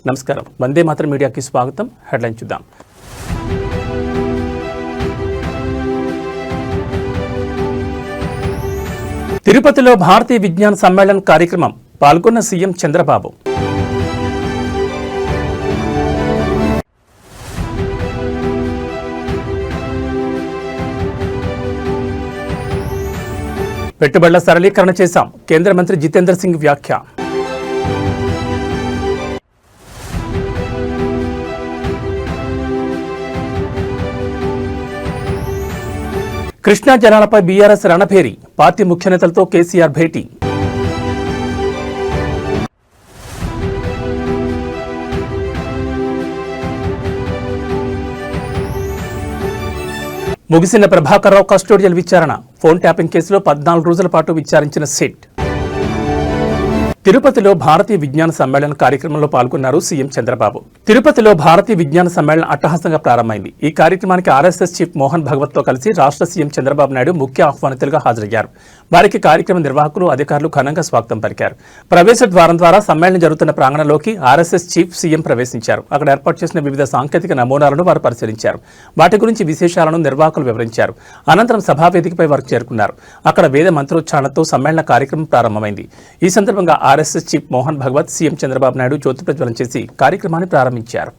నమస్కారం. వందే మాతరం మీడియాకి స్వాగతం. హెడ్లైన్ చూద్దాం. తిరుపతిలో భారతీయ విజ్ఞాన సమ్మేళన్ కార్యక్రమం పాల్గొన్న సీఎం చంద్రబాబు. పెట్టుబడుల సరళీకరణ చేశాం, కేంద్ర మంత్రి జితేంద్ర సింగ్ వ్యాఖ్య. కృష్ణా జలాలపై బీఆర్ఎస్ రణభేరి, పార్టీ ముఖ్య నేతలతో కేసీఆర్ భేటీ. ముగిసిన ప్రభాకర్ రావు కస్టోడియల్ విచారణ, ఫోన్ ట్యాపింగ్ కేసులో 14 రోజుల పాటు విచారించిన సిట్. తిరుపతిలో భారతీయ విజ్ఞాన సమ్మేళన కార్యక్రమంలో పాల్గొన్నారు సీఎం చంద్రబాబు. తిరుపతిలో భారతీయ విజ్ఞాన సమ్మేళనం అట్టహాసంగా ప్రారంభమైంది. ఈ కార్యక్రమానికి ఆర్ఎస్ఎస్ చీఫ్ మోహన్ భగవత్తో కలిసి రాష్ట్ర సీఎం చంద్రబాబు నాయుడు ముఖ్య ఆహ్వానితులుగా హాజరయ్యారు. వారికి కార్యక్రమ నిర్వాహకులు, అధికారులు ఘనంగా స్వాగతం పలికారు. ప్రవేశ ద్వారం ద్వారా సమ్మేళనం జరుగుతున్న ప్రాంగణంలోకి ఆర్ఎస్ఎస్ చీఫ్ సీఎం ప్రవేశించారు. అక్కడ ఏర్పాటు చేసిన వివిధ సాంకేతిక నమూనాలను వారు పరిశీలించారు. వాటి గురించి విశేషాలను నిర్వాహకులు వివరించారు. అనంతరం సభావేదికపై వారు చేరుకున్నారు. అక్కడ వేద మంత్రోచ్చారణతో సమ్మేళన కార్యక్రమం ప్రారంభమైంది. ఈ సందర్భంగా RSS chief Mohan Bhagwat CM Chandrababu Naidu జ్యోతి ప్రజ్వలన చేసి కార్యక్రమాన్ని ప్రారంభించారు.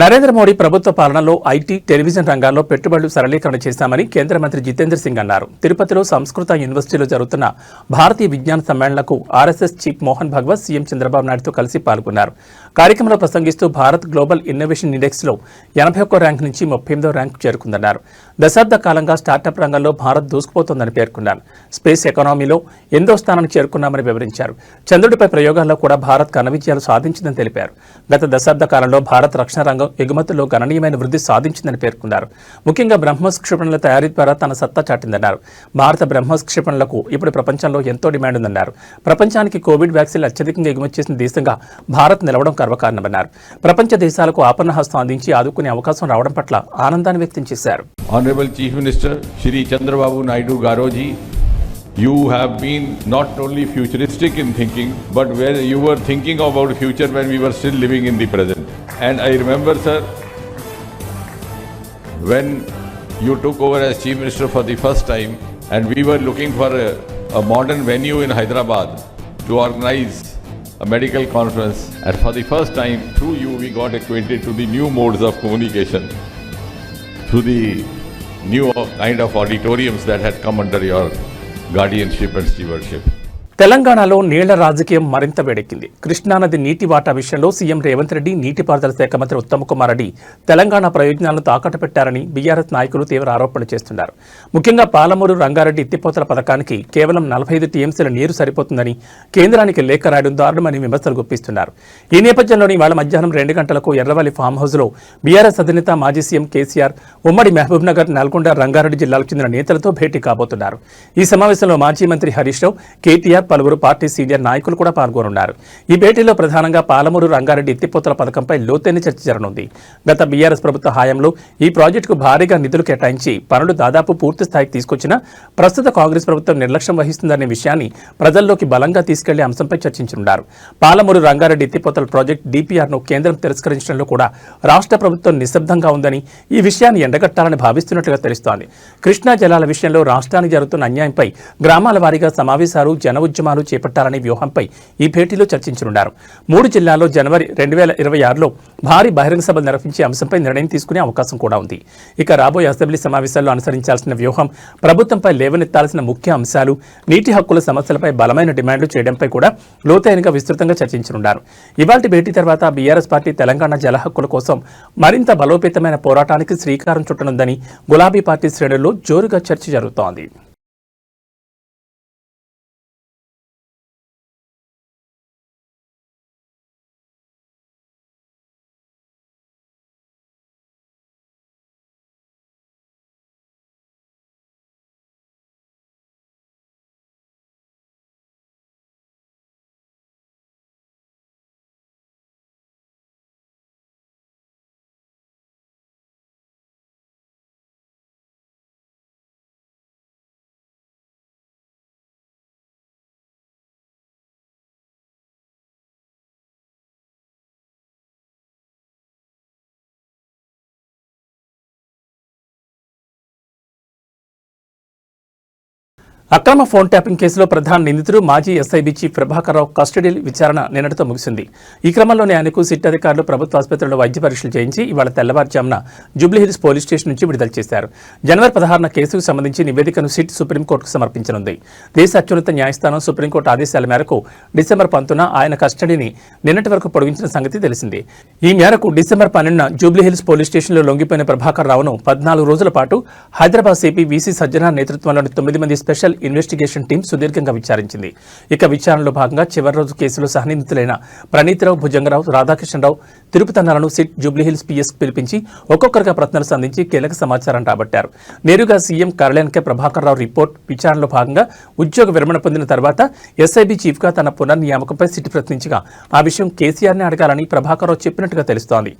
నరేంద్ర మోడీ ప్రభుత్వ పాలనలో ఐటీ, టెలివిజన్ రంగాల్లో పెట్టుబడులు సరళీకరణ చేశామని కేంద్ర మంత్రి జితేంద్ర సింగ్ అన్నారు. తిరుపతిలో సంస్కృత యూనివర్సిటీలో జరుగుతున్న భారతీయ విజ్ఞాన సమ్మేళనకు RSS chief Mohan Bhagwat CM Chandrababu నాయుడుతో కలిసి పాల్గొన్నారు. కార్యక్రమంలో ప్రసంగిస్తూ భారత్ గ్లోబల్ ఇన్నోవేషన్ ఇండెక్స్లో 81వ ర్యాంకు నుంచి 38వ ర్యాంకు చేరుకుందన్నారు. దశాబ్ద కాలంగా స్టార్టప్ రంగంలో భారత్ దూసుకుపోతోందని పేర్కొన్నారు. స్పేస్ ఎకానమీలో 8వ స్థానానికి చేరుకున్నామని వివరించారు. చంద్రుడిపై ప్రయోగాల్లో కూడా భారత్ ఘన విజయాలు సాధించిందని తెలిపారు. గత దశాబ్ద కాలంలో భారత్ రక్షణ రంగం ఎగుమతుల్లో గణనీయమైన వృద్ధి సాధించిందని పేర్కొన్నారు. ముఖ్యంగా బ్రహ్మోస్ క్షిపణుల తయారీ ద్వారా తన సత్తా చాటిందన్నారు. భారత బ్రహ్మోస్ క్షిపణులకు ఇప్పుడు ప్రపంచంలో ఎంతో డిమాండ్ ఉందన్నారు. ప్రపంచానికి కోవిడ్ వ్యాక్సిన్లు అత్యధికంగా ఎగుమతి చేసిన దేశంగా భారత్ నిలవడం గర్వకారణమన్నారు. ప్రపంచ దేశాలకు ఆపన్న హస్తం అందించి ఆదుకునే అవకాశం రావడం పట్ల ఆనందాన్ని వ్యక్తం చేశారు. Honourable chief minister Shri Chandrababu Naidu గారోజీ, you have been not only futuristic in thinking, but where you were thinking about future when we were still living in the present. And I remember, sir, when you took over as Chief Minister for the first time, and we were looking for a modern venue in Hyderabad to organize a medical conference, and for the first time, through you, we got acquainted to the new modes of communication, through the new kind of auditoriums that had come under your guardianship and stewardship. తెలంగాణలో నీళ్ల రాజకీయం మరింత వేడెక్కింది. కృష్ణానది నీటి వాటా విషయంలో CM Revanth Reddy, నీటిపారుదల శాఖ మంత్రి ఉత్తమ్ కుమార్ రెడ్డి తెలంగాణ ప్రయోజనాలను తాకట్టు పెట్టారని బీఆర్ఎస్ నాయకులు తీవ్ర ఆరోపణలు చేస్తున్నారు. ముఖ్యంగా పాలమూరు రంగారెడ్డి ఎత్తిపోతల పథకానికి కేవలం 45 టీఎంసీల నీరు సరిపోతుందని కేంద్రానికి లేఖ రాయడం దారుణమని విమర్శలు గుప్పిస్తున్నారు. ఈ నేపథ్యంలోని ఇవాళ మధ్యాహ్నం 2 గంటలకు ఎర్రవల్లి ఫామ్ హౌస్లో బీఆర్ఎస్ అధినేత మాజీ సీఎం కేసీఆర్ ఉమ్మడి మహబూబ్ నగర్, నల్గొండ, రంగారెడ్డి జిల్లాలకు చెందిన నేతలతో భేటీ కాబోతున్నారు. ఈ సమావేశంలో మాజీ మంత్రి హరీష్ రావు, కేటీఆర్, పలువురు పార్టీ సీనియర్ నాయకులు కూడా పాల్గొనున్నారు. ఈ భేటీలో ప్రధానంగా పాలమూరు రంగారెడ్డి ఎత్తిపోతల పథకంపై లోతైన చర్చ జరగనుంది. గత బీఆర్ఎస్ ప్రభుత్వ హయాంలో ఈ ప్రాజెక్టుకు భారీగా నిధులు కేటాయించి పనులు దాదాపు పూర్తి స్థాయికి తీసుకొచ్చినా ప్రస్తుత కాంగ్రెస్ ప్రభుత్వం నిర్లక్ష్యం వహిస్తుందనే విషయాన్ని ప్రజల్లోకి బలంగా తీసుకెళ్లే అంశంపై చర్చించనున్నారు. పాలమూరు రంగారెడ్డి ఎత్తిపోతల ప్రాజెక్టు డీపీఆర్ను కేంద్రం తిరస్కరించడంలో కూడా రాష్ట్ర ప్రభుత్వం నిశ్శబ్దంగా ఉందని, ఈ విషయాన్ని ఎండగట్టాలని భావిస్తున్నట్లుగా తెలుస్తోంది. కృష్ణా జలాల విషయంలో రాష్ట్రానికి జరుగుతున్న అన్యాయంపై గ్రామాల వారీగా సమావేశాలు, జన ఉద్యమాలు చేపట్టాలనే వ్యూహంపై ఈ భేటీలో చర్చించనున్నారు. 3 జిల్లాల్లో జనవరి 2026లో భారీ బహిరంగ సభలు నిర్వహించే అంశంపై నిర్ణయం తీసుకునే అవకాశం కూడా ఉంది. ఇక రాబోయే అసెంబ్లీ సమావేశాల్లో అనుసరించాల్సిన వ్యూహం, ప్రభుత్వంపై లేవనెత్తాల్సిన ముఖ్య అంశాలు, నీటి హక్కుల సమస్యలపై బలమైన డిమాండ్లు చేయడంపై కూడా లోతైనగా విస్తృతంగా చర్చించనున్నారు. ఇవాల్టి భేటీ తర్వాత బీఆర్ఎస్ పార్టీ తెలంగాణ జల హక్కుల కోసం మరింత బలోపేతమైన పోరాటానికి శ్రీకారం చుట్టనుందని గులాబీ పార్టీ శ్రేణుల్లో జోరుగా చర్చ జరుగుతోంది. అక్రమ ఫోన్ ట్యాపింగ్ కేసులో ప్రధాన నిందితుడు మాజీ SIB chief Prabhakar Rao custody విచారణ నిన్నటితో ముగిసింది. ఈ క్రమంలోనే ఆయనకు సిట్ అధికారులు ప్రభుత్వ ఆసుపత్రిలో వైద్య పరీక్షలు చేయించి ఇవాళ తెల్లవారుజామున జూబ్లీహిల్స్ పోలీస్ స్టేషన్ నుంచి విడుదల చేశారు. జనవరి 16న కేసుకు సంబంధించి నివేదికను సిట్ సుప్రీంకోర్టుకు సమర్పించనుంది. దేశ అత్యున్నత న్యాయస్థానం సుప్రీంకోర్టు ఆదేశాల మేరకు డిసెంబర్ 19న ఆయన కస్టడీని నిన్నటి వరకు పొడిగించిన సంగతి తెలిసింది. ఈ మేరకు డిసెంబర్ 12న జూబ్లీహిల్స్ పోలీస్ స్టేషన్లో లొంగిపోయిన ప్రభాకర్ రావును 14 రోజుల పాటు హైదరాబాద్ సిపి వీసీ సజ్జనార్ నేతృత్వంలోని 9 మంది స్పెషల్ ఇన్వెస్టిగేషన్ టీం సుదీర్ఘంగా విచారించింది. ఇక విచారణలో భాగంగా చివరి రోజు కేసులో సహనిందితులైన ప్రణీతిరావు, భుజంగరావు, రాధాకృష్ణరావు, తిరుపతన్నాలను సిట్ జూబ్లీహిల్స్ పిఎస్ పిలిపించి ఒక్కొక్కరిగా ప్రశ్నలు సంధించి కీలక సమాచారం రాబట్టారు. నేరుగా సీఎం కార్యాలయానికే ప్రభాకర్ రావు రిపోర్ట్. విచారణలో భాగంగా ఉద్యోగ విరమణ పొందిన తర్వాత ఎస్ఐబీ చీఫ్గా తన పునర్నియామకంపై సిట్ ప్రశ్నించగా ఆ విషయం కేసీఆర్ని అడగాలని ప్రభాకర్ రావు చెప్పినట్టుగా తెలుస్తోంది.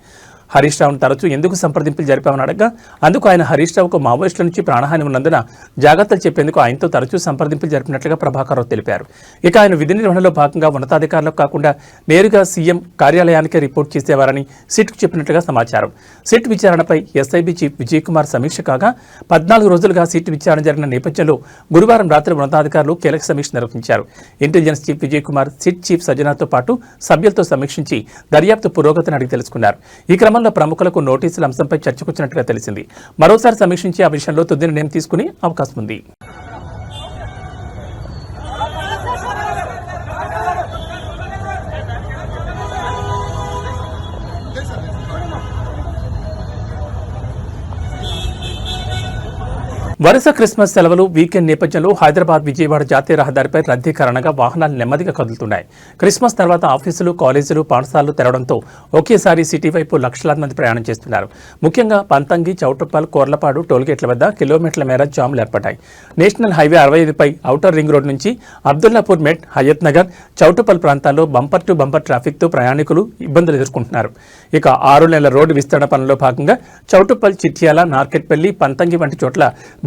హరీష్ రావును తరచూ ఎందుకు సంప్రదింపులు జరిపామని అడగగా అందుకు ఆయన హరీష్ రావుకు మావోయిస్టుల నుంచి ప్రాణహాని ఉన్నందున జాగ్రత్తలు చెప్పేందుకు ఆయనతో తరచూ సంప్రదింపులు జరిపినట్లుగా ప్రభాకర్ రావు తెలిపారు. ఇక ఆయన విధి నిర్వహణలో భాగంగా ఉన్నతాధికారులకు కాకుండా నేరుగా సీఎం కార్యాలయానికే రిపోర్ట్ చేసేవారని సిట్కు చెప్పినట్లుగా సమాచారం. సిట్ విచారణపై ఎస్ఐబీ చీఫ్ విజయ్ కుమార్ సమీక్ష కాగా 14 రోజులుగా సిట్ విచారణ జరిగిన నేపథ్యంలో గురువారం రాత్రి ఉన్నతాధికారులు కీలక సమీక్ష నిర్వహించారు. Intelligence chief Vijay Kumar SIT chief సజ్జనార్తో పాటు సభ్యులతో సమీక్షించి దర్యాప్తు పురోగతిని అడిగి తెలుసుకున్నారు. ఈ క్రమంలో ప్రముఖులకు నోటీసుల అంశంపై చర్చకొచ్చినట్లుగా తెలిసింది. మరోసారి సమీక్షించి ఆ విషయంలో తుది నిర్ణయం తీసుకునే అవకాశం ఉంది. వరుస క్రిస్మస్ సెలవులు, వీకెండ్ నేపథ్యంలో హైదరాబాద్ విజయవాడ జాతీయ రహదారిపై రద్దీ కారణంగా వాహనాలు నెమ్మదిగా కదులుతున్నాయి. క్రిస్మస్ తర్వాత ఆఫీసులు, కాలేజీలు, పాఠశాలలు తెరవడంతో ఒకేసారి సిటీ వైపు లక్షలాది మంది ప్రయాణం చేస్తున్నారు. ముఖ్యంగా పంతంగి, చౌటుప్పల్, కోర్లపాడు టోల్గేట్ల వద్ద కిలోమీటర్ల మేర జాములు ఏర్పడ్డాయి. నేషనల్ హైవే 65పై ఔటర్ రింగ్ రోడ్ నుంచి అబ్దుల్లాపూర్ మెట్, హయత్ నగర్, చౌటుప్పల్ ప్రాంతాల్లో బంపర్ టు బంపర్ ట్రాఫిక్తో ప్రయాణికులు ఇబ్బందులు ఎదుర్కొంటున్నారు. ఇక 6 నెలల రోడ్డు విస్తరణ పనుల్లో భాగంగా చౌటుప్పల్, చిట్యాల, నార్కెట్పల్లి, పంతంగి వంటి చోట్ల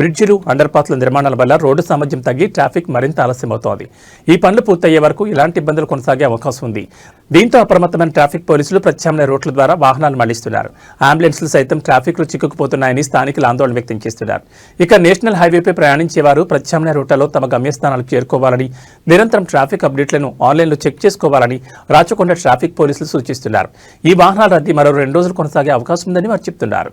బ్రిడ్జిలు, అండర్ పాస్ల నిర్మాణాల వల్ల రోడ్డు సామర్థ్యం తగ్గి ట్రాఫిక్ మరింత ఆలస్యమవుతోంది. ఈ పనులు పూర్తయ్యే వరకు ఇలాంటి ఇబ్బందులు కొనసాగే అవకాశం ఉంది. దీంతో అప్రమత్తమైన ట్రాఫిక్ పోలీసులు ప్రత్యామ్నాయ రూట్ల ద్వారా వాహనాలు మళ్లిస్తున్నారు. అంబులెన్స్లు సైతం ట్రాఫిక్లో చిక్కుకుపోతున్నాయని స్థానికులు ఆందోళన వ్యక్తం చేస్తున్నారు. ఇక నేషనల్ హైవేపై ప్రయాణించేవారు ప్రత్యామ్నాయ రూట్లలో తమ గమ్యస్థానాలకు చేరుకోవాలని, నిరంతరం ట్రాఫిక్ అప్డేట్లను ఆన్లైన్లో చెక్ చేసుకోవాలని రాచకొండ ట్రాఫిక్ పోలీసులు సూచిస్తున్నారు. ఈ వాహనాల రద్దీ మరో 2 రోజులు కొనసాగే అవకాశం ఉందని వారు చెబుతున్నారు.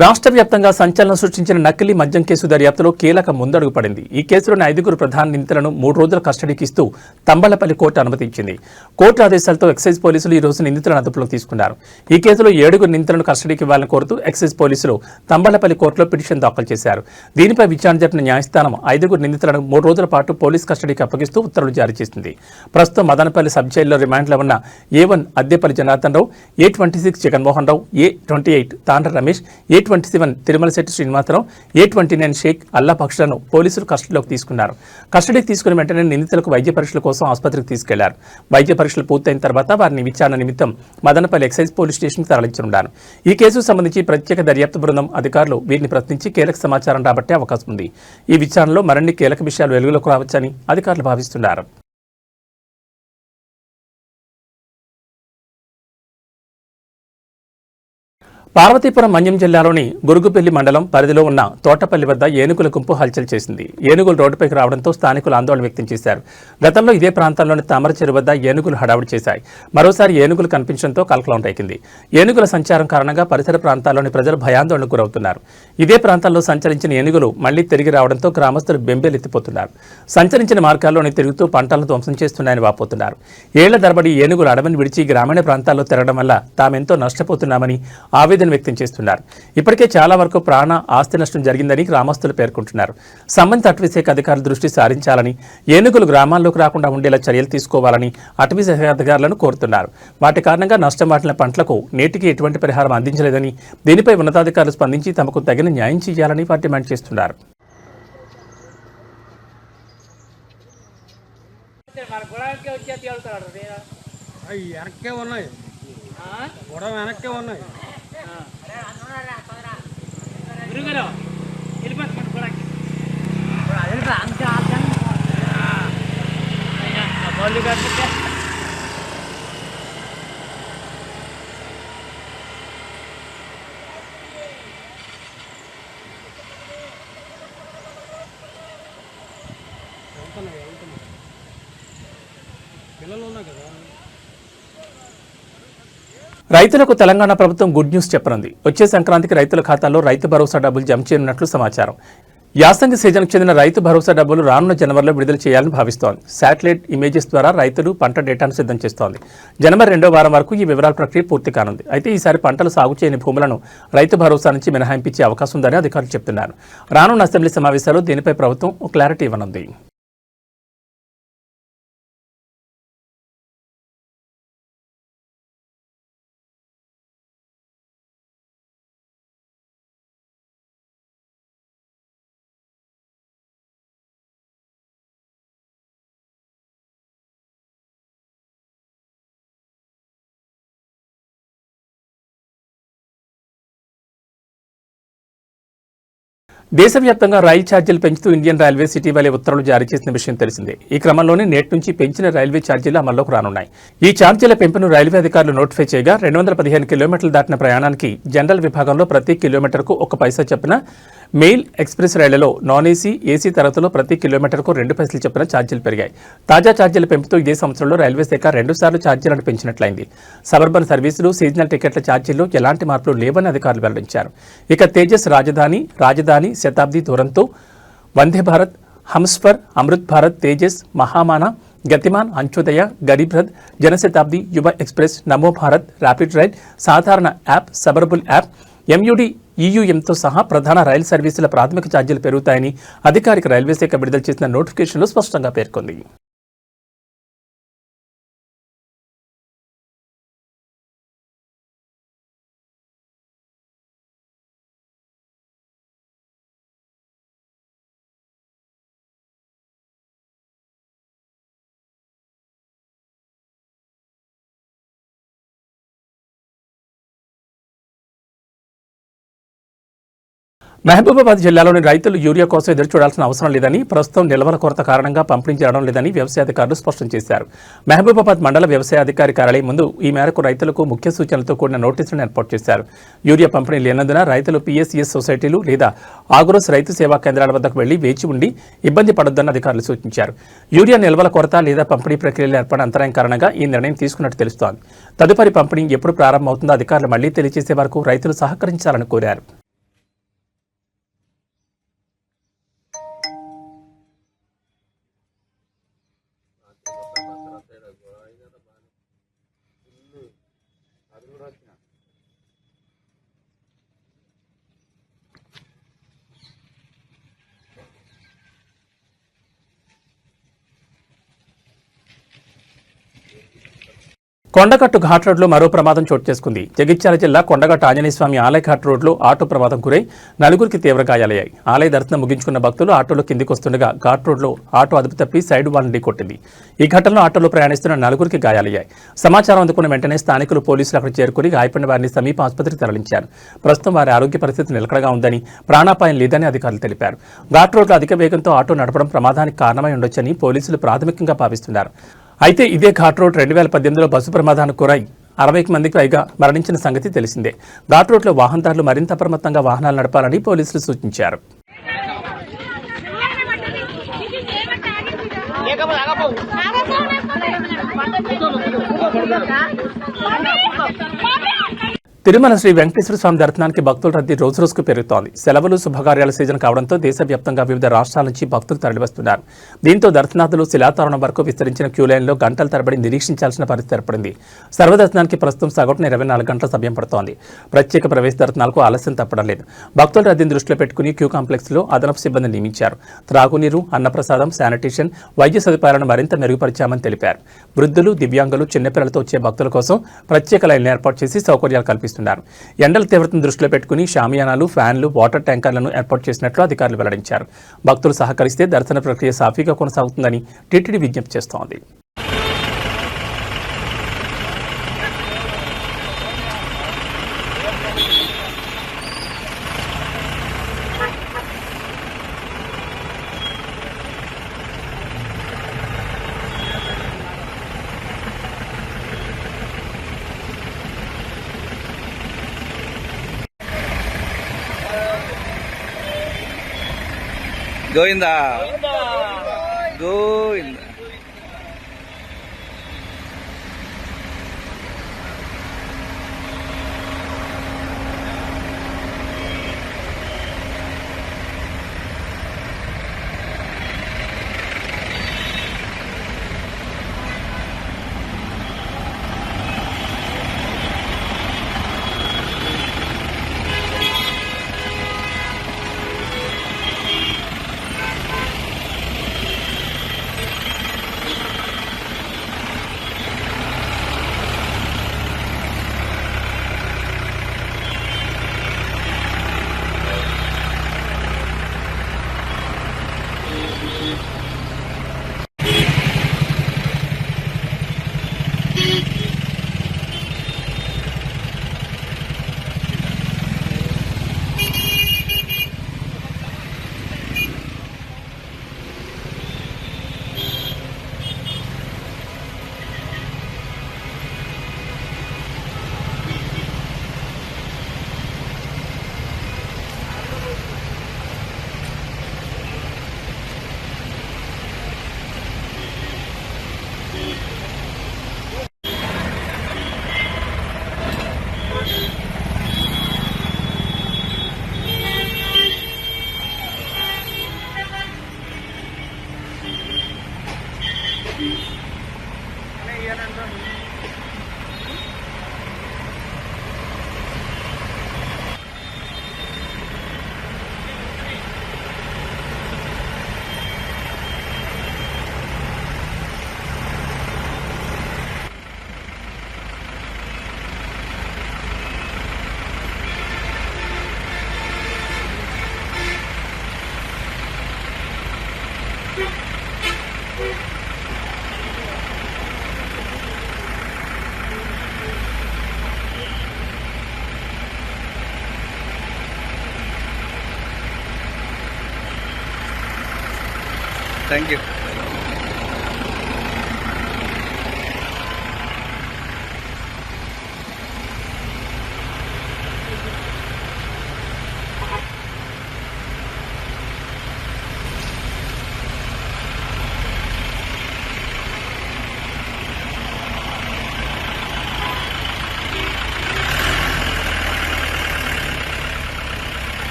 రాష్ట్ర వ్యాప్తంగా సంచలనం సృష్టించిన నకిలీ మద్యం కేసు దర్యాప్తులో కీలక ముందడుగు పడింది. ఈ కేసులోని 5 ప్రధాన నిందితులను 3 రోజుల కస్టడీకి ఇస్తూ తంబళ్లపల్లి కోర్టు అనుమతించింది. కోర్టు ఆదేశాలతో ఎక్సైజ్ పోలీసులు ఈ రోజు నిందితులను అదుపులోకి తీసుకున్నారు. ఈ కేసులో 7 నిందితులను కస్టడీకి ఇవ్వాలని కోరుతూ ఎక్సైజ్ పోలీసులు తంబళ్లపల్లి కోర్టులో పిటిషన్ దాఖలు చేశారు. దీనిపై విచారణ జరిపిన న్యాయస్థానం 5 నిందితులను 3 రోజుల పాటు పోలీస్ కస్టడీకి అప్పగిస్తూ ఉత్తర్వులు జారీ చేసింది. ప్రస్తుతం మదనపల్లి సబ్ జైల్లో రిమాండ్లో ఉన్న A1 Addepalli Janardhan Rao, A26 Jaganmohan Rao, A28 తాండ్ర రమేష్, A27 తిరుమలశెట్టి శ్రీనివాసరావు, A29 షేక్ అల్లా పక్షులను పోలీసులు కస్టడీలోకి తీసుకున్నారు. కస్టడీకి తీసుకున్న వెంటనే నిందితులకు వైద్య పరీక్షల కోసం ఆసుపత్రికి తీసుకెళ్లారు. వైద్య పరీక్షలు పూర్తయిన తర్వాత వారిని విచారణ నిమిత్తం మదనపల్లి ఎక్సైజ్ పోలీస్ స్టేషన్కి తరలించనున్నారు. ఈ కేసుకు సంబంధించి ప్రత్యేక దర్యాప్తు బృందం అధికారులు వీరిని ప్రశ్నించి కీలక సమాచారం రాబట్టే అవకాశం ఉంది. ఈ విచారణలో మరిన్ని కీలక విషయాలు వెలుగులోకి రావచ్చని అధికారులు భావిస్తున్నారు. పార్వతీపురం మన్యం జిల్లాలోని గురుగుపల్లి మండలం పరిధిలో ఉన్న తోటపల్లి వద్ద ఏనుగుల గుంపు హల్చల్ చేసింది. ఏనుగులు రోడ్డుపైకి రావడంతో స్థానికులు ఆందోళన వ్యక్తం చేశారు. గతంలో ఇదే ప్రాంతంలోని తామరచెరు వద్ద ఏనుగులు హడావుడి చేశాయి. మరోసారి ఏనుగులు కనిపించడంతో కలకలం రేగింది. ఏనుగుల సంచారం కారణంగా పరిసర ప్రాంతాల్లోని ప్రజలు భయాందోళనకు గురవుతున్నారు. ఇదే ప్రాంతాల్లో సంచరించిన ఏనుగులు మళ్లీ తిరిగి రావడంతో గ్రామస్తులు బెంబేలెత్తిపోతున్నారు. సంచరించిన మార్గాల్లోనే తిరుగుతూ పంటలను ధ్వంసం చేస్తున్నాయని వాపోతున్నారు. ఏళ్ల తరబడి ఏనుగులు అడవిని విడిచి గ్రామీణ ప్రాంతాల్లో తిరగడం వల్ల తామెంతో నష్టపోతున్నామని ఆవేదన వ్యక్తం చేస్తున్నారు. ఇప్పటికే చాలా వరకు ప్రాణ ఆస్తి నష్టం జరిగిందని గ్రామస్తులు పేర్కొంటున్నారు. సంబంధిత అటవీ శాఖ అధికారులు దృష్టి సారించాలని, ఏనుగులు గ్రామాల్లోకి రాకుండా ఉండేలా చర్యలు తీసుకోవాలని అటవీ శాఖ అధికారులను కోరుతున్నారు. వాటి కారణంగా నష్టం వాటిన పంటలకు నేటికి ఎటువంటి పరిహారం అందించలేదని, దీనిపై ఉన్నతాధికారులు స్పందించి తమకు తగిన న్యాయం చేయాలని వారు డిమాండ్ చేస్తున్నారు. రైతులకు తెలంగాణ ప్రభుత్వం గుడ్ న్యూస్ చెప్పనుంది. వచ్చే సంక్రాంతికి రైతుల ఖాతాల్లో రైతు భరోసా డబ్బులు జమ చేయనున్నట్లు సమాచారం. యాసంగి సీజన్కు చెందిన రైతు భరోసా డబ్బులు రానున్న జనవరిలో విడుదల చేయాలని భావిస్తోంది. శాటిలైట్ ఇమేజెస్ ద్వారా రైతులు పంట డేటాను సిద్ధం చేస్తోంది. జనవరి 2వ వారం వరకు ఈ వివరాల ప్రక్రియ పూర్తి కానుంది. అయితే ఈసారి పంటలు సాగు చేయని భూములను రైతు భరోసా నుంచి మినహాయింపించే అవకాశం ఉందని అధికారులు చెబుతున్నారు. రానున్న అసెంబ్లీ సమావేశాల్లో దీనిపై ప్రభుత్వం క్లారిటీ ఇవ్వనుంది. దేశవ్యాప్తంగా రైలు ఛార్జీలు పెంచుతూ ఇండియన్ రైల్వేస్ ఇటీవలే ఉత్తర్వులు జారీ చేసిన విషయం తెలిసిందే. ఈ క్రమంలోనే నేటి నుంచి పెంచిన రైల్వే ఛార్జీలు అమల్లోకి రానున్నాయి. ఈ ఛార్జీల పెంపును రైల్వే అధికారులు నోటిఫై చేయగా 215 కిలోమీటర్లు దాటిన ప్రయాణానికి జనరల్ విభాగంలో ప్రతి కిలోమీటర్కు 1 పైసా చొప్పున, మెయిల్ ఎక్స్ప్రెస్ రైళ్లలో నాన్ ఏసీ, ఏసీ తరగతిలో ప్రతి కిలోమీటర్కు 2 పైసలు చొప్పున ఛార్జీలు పెరిగాయి. తాజా ఛార్జీల పెంపుతో ఇదే సంవత్సరంలో రైల్వే శాఖ 2 సార్లు ఛార్జీలను పెంచినట్లయింది. సబర్బన్ సర్వీసులు, సీజనల్ టికెట్ల ఛార్జీల్లో ఎలాంటి మార్పులు లేవని అధికారులు వెల్లడించారు. ఇక తేజస్ రాజధాని, శతాబ్ది దూరంతో, వందే భారత్, హంస్ఫర్, అమృత్ భారత్, తేజస్, మహామానా, గతిమాన్, అంత్యోదయ, గరీబ్ రథ్, జనశతాబ్ది, యువ ఎక్స్ప్రెస్, నమో భారత్, ర్యాపిడ్ రైడ్, సాధారణ యాప్, సబర్బుల్ యాప్, MUD, EUMతో సహా ప్రధాన రైలు సర్వీసుల ప్రాథమిక ఛార్జీలు పెరుగుతాయని అధికారిక రైల్వే శాఖ విడుదల చేసిన నోటిఫికేషన్లో స్పష్టంగా పేర్కొంది. మహబూబాబాద్ జిల్లాలోని రైతులు యూరియా కోసం ఎదురు చూడాల్సిన అవసరం లేదని, ప్రస్తుతం నిల్వల కొరత కారణంగా పంపిణీ చేయడం లేదని వ్యవసాయ అధికారులు స్పష్టం చేశారు. మహబూబాబాద్ మండల వ్యవసాయ అధికారి కార్యాలయం ముందు ఈ మేరకు రైతులకు ముఖ్య సూచనలతో కూడిన నోటీసులను ఏర్పాటు చేశారు. యూరియా పంపిణీ లేనందున రైతులు PSCS సొసైటీలు లేదా ఆగ్రోస్ రైతు సేవా కేంద్రాల వద్దకు వెళ్లి వేచి ఉండి ఇబ్బంది పడొద్దని అధికారులు సూచించారు. యూరియా నిల్వల కొరత లేదా పంపిణీ ప్రక్రియలో ఏర్పడిన అంతరాయం కారణంగా ఈ నిర్ణయం తీసుకున్నట్టు తెలుస్తోంది. తదుపరి పంపిణీ ఎప్పుడు ప్రారంభమవుతుందో అధికారులు మళ్లీ తెలియజేసే వరకు రైతులు సహకరించాలని కోరారు. కొండగట్టు ఘాట్ రోడ్లో మరో ప్రమాదం చోటు చేసుకుంది. జగిత్యాల జిల్లా కొండగట్టు ఆంజనేయస్వామి ఆలయ ఘాట్ రోడ్లో ఆటో ప్రమాదం గురై నలుగురికి తీవ్ర గాయాలయ్యాయి. ఆలయ దర్శనం ముగించుకున్న భక్తులు ఆటోలో కిందికి వస్తుండగా ఘాట్ రోడ్లో ఆటో అదుపు తప్పి సైడ్ వాల్ని ఢీకొట్టింది. ఈ ఘటనలో ఆటోలో ప్రయాణిస్తున్న నలుగురికి గాయాలయ్యాయి. సమాచారం అందుకున్న వెంటనే స్థానికులు పోలీసులు అక్కడ చేరుకుని గాయపడిన వారిని సమీప ఆసుపత్రికి తరలించారు. ప్రస్తుతం వారి ఆరోగ్య పరిస్థితి నిలకడగా ఉందని, ప్రాణాపాయం లేదని అధికారులు తెలిపారు. ఘాట్ రోడ్లో అధిక వేగంతో ఆటో నడపడం ప్రమాదానికి కారణమై ఉండొచ్చని పోలీసులు ప్రాథమికంగా భావిస్తున్నారు. అయితే ఇదే ఘాట్ రోడ్ 2018లో బస్సు ప్రమాదానికి గురై 60 మందికి పైగా మరణించిన సంగతి తెలిసిందే. ఘాట్ రోడ్లో వాహనదారులు మరింత అప్రమత్తంగా వాహనాలు నడపాలని పోలీసులు సూచించారు. తిరుమల శ్రీ వెంకటేశ్వర స్వామి దర్శనానికి భక్తుల రద్దీ రోజురోజుకు పెరుగుతోంది. సెలవులు, శుభకార్యాల సీజన్ కావడంతో దేశవ్యాప్తంగా వివిధ రాష్ట్రాల నుంచి భక్తులు తరలివస్తున్నారు. దీంతో దర్శనార్థులు శిలాతోరణం వరకు విస్తరించిన క్యూలైన్లో గంటల తరబడి నిరీక్షించాల్సిన పరిస్థితి ఏర్పడింది. సర్వదర్శనానికి ప్రస్తుతం సగటున 24 గంటల సమయం పడుతోంది. ప్రత్యేక ప్రవేశ దర్శనాలకు ఆలస్యం తప్పడం లేదు. భక్తుల రద్దీని దృష్టిలో పెట్టుకుని క్యూ కాంప్లెక్స్లో అదనపు సిబ్బందిని నియమించారు. త్రాగునీరు, అన్నప్రసాదం, శానిటేషన్, వైద్య సదుపాయాలను మరింత మెరుగుపరిచామని తెలిపారు. వృద్ధులు, దివ్యాంగులు, చిన్నపిల్లలతో వచ్చే భక్తుల కోసం ప్రత్యేక లైన్లు ఏర్పాటు చేసి సౌకర్యాలు కల్పిస్తున్నారు. ఎండల తీవ్రతను దృష్టిలో పెట్టుకుని షామియానాలు, ఫ్యాన్లు, వాటర్ ట్యాంకర్లను ఏర్పాటు చేసినట్లు అధికారులు వెల్లడించారు. భక్తులు సహకరిస్తే దర్శన ప్రక్రియ సాఫీగా కొనసాగుతుందని టీటీడీ విజ్ఞప్తి చేస్తోంది. గోవిందా గోవిందా. Thank you.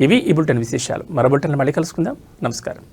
ఇవి ఈ బులెటిన్ విశేషాలు. మరో బులెటిన్లో మళ్ళీ కలుసుకుందాం. నమస్కారం.